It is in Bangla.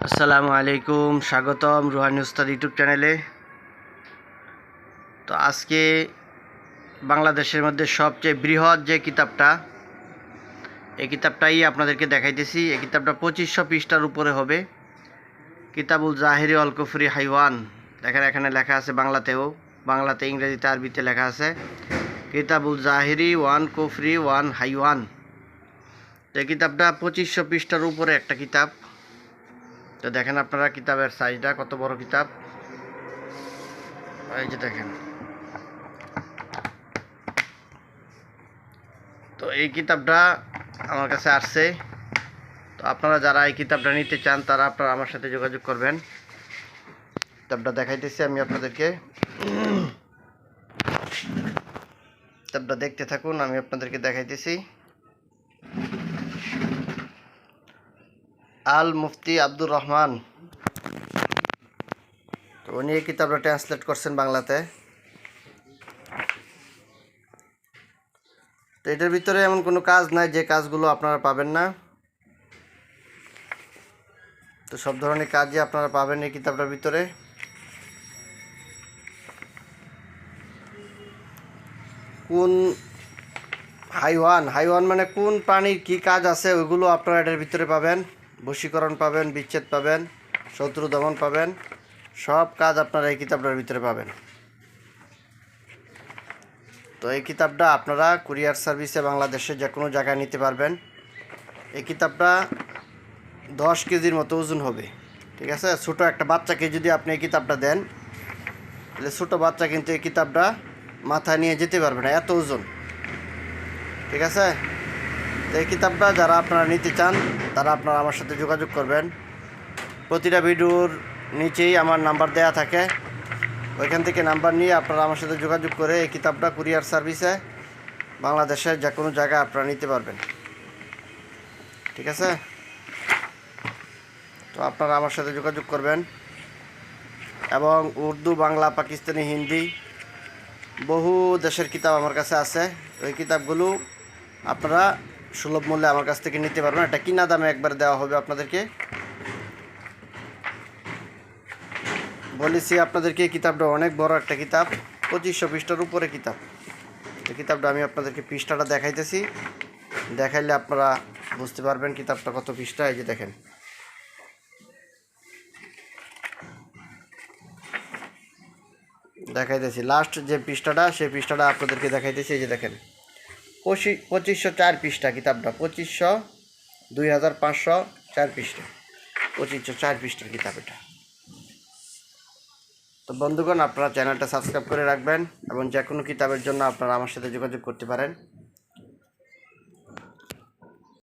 আসসালামু আলাইকুম, স্বাগতম রুহানি উস্তাদ ইউটিউব চ্যানেলে। তো আজকে বাংলাদেশের মধ্যে সবচেয়ে বৃহৎ যে কিতাবটা, এই কিতাবটাই আপনাদেরকে দেখাইতেছি। এই কিতাবটা 2500 পৃষ্ঠার উপরে হবে। কিতাবুল জাহিরি অল কুফরি হাইওয়ান। দেখেন এখানে লেখা আছে বাংলাতেও, বাংলাতে, ইংরেজিতে, আরবিতে লেখা আছে কিতাবুল জাহিরি ওয়ান কুফরি ওয়ান হাইওয়ান। তো এই কিতাবটা 2500 পৃষ্ঠার উপরে একটা কিতাব। তো দেখেন আপনারা কিতাবের সাইজটা কত বড় কিতাব, এই যে দেখেন। তো এই কিতাবটা আমার কাছে আসছে। তো আপনারা যারা এই কিতাবটা নিতে চান তারা আপনারা আমার সাথে যোগাযোগ করবেন। কিতাবটা দেখাইতেছি আমি আপনাদেরকে, কিতাবটা দেখতে থাকুন, আমি আপনাদেরকে দেখাইতেছি। আল মুফতি আব্দুর রহমান, তো উনি এই কিতাবটা ট্রান্সলেট করছেন বাংলাতে। তো এটার ভিতরে এমন কোনো কাজ নাই যে কাজগুলো আপনারা পাবেন না। তো সব ধরনের কাজই আপনারা পাবেন এই কিতাবটার ভিতরে। কোন হাইওয়ান, হাইওয়ান মানে কোন প্রাণীর কী কাজ আছে ওইগুলো আপনারা এটার ভিতরে পাবেন। বশীকরণ পাবেন, বিচ্ছেদ পাবেন, শত্রু দমন পাবেন, সব কাজ আপনারা এই কিতাবটার ভিতরে পাবেন। তো এই কিতাবটা আপনারা কুরিয়ার সার্ভিসে বাংলাদেশে যে কোনো জায়গায় নিতে পারবেন। এই কিতাবটা 10 কেজির মতো ওজন হবে, ঠিক আছে। ছোটো একটা বাচ্চাকে যদি আপনি এই কিতাবটা দেন, তাহলে ছোটো বাচ্চা কিন্তু এই কিতাবটা মাথায় নিয়ে যেতে পারবে না, এত ওজন, ঠিক আছে। তো এই কিতাবটা যারা আপনারা নিতে চান তারা আপনারা আমার সাথে যোগাযোগ করবেন। প্রতিটা ভিডিওর নিচেই আমার নাম্বার দেয়া থাকে, ওইখান থেকে নাম্বার নিয়ে আপনারা আমার সাথে যোগাযোগ করে এই কিতাবটা কুরিয়ার সার্ভিসে বাংলাদেশের যে কোনো জায়গায় আপনারা নিতে পারবেন, ঠিক আছে। তো আপনারা আমার সাথে যোগাযোগ করবেন। এবং উর্দু, বাংলা, পাকিস্তানি, হিন্দি বহু দেশের কিতাব আমার কাছে আছে। ওই কিতাবগুলো আপনারা সুলভ মূল্যে আমার কাছ থেকে নিতে পারবেন। এটা কিনা দামে একবার দেওয়া হবে আপনাদেরকে। বলেছি আপনাদেরকে এই কিতাবটা অনেক বড় একটা কিতাব, 2500 পৃষ্ঠার উপরে কিতাব। এই কিতাবটা আমি আপনাদেরকে পৃষ্ঠাটা দেখাইতেছি, দেখাইলে আপনারা বুঝতে পারবেন কিতাবটা কত পৃষ্ঠা। এই যে দেখেন, দেখাইতেছি লাস্ট যে পৃষ্ঠাটা, সেই পৃষ্ঠাটা আপনাদেরকে দেখাইতেছি। এই যে দেখেন, 2504 পৃষ্ঠা কিতাবটা, 2504 পৃষ্ঠা, 2504 পৃষ্ঠার কিতাব এটা। তো বন্ধুগণ, আপনারা চ্যানেলটা সাবস্ক্রাইব করে রাখবেন এবং যে কোনো কিতাবের জন্য আপনারা আমার সাথে যোগাযোগ করতে পারেন।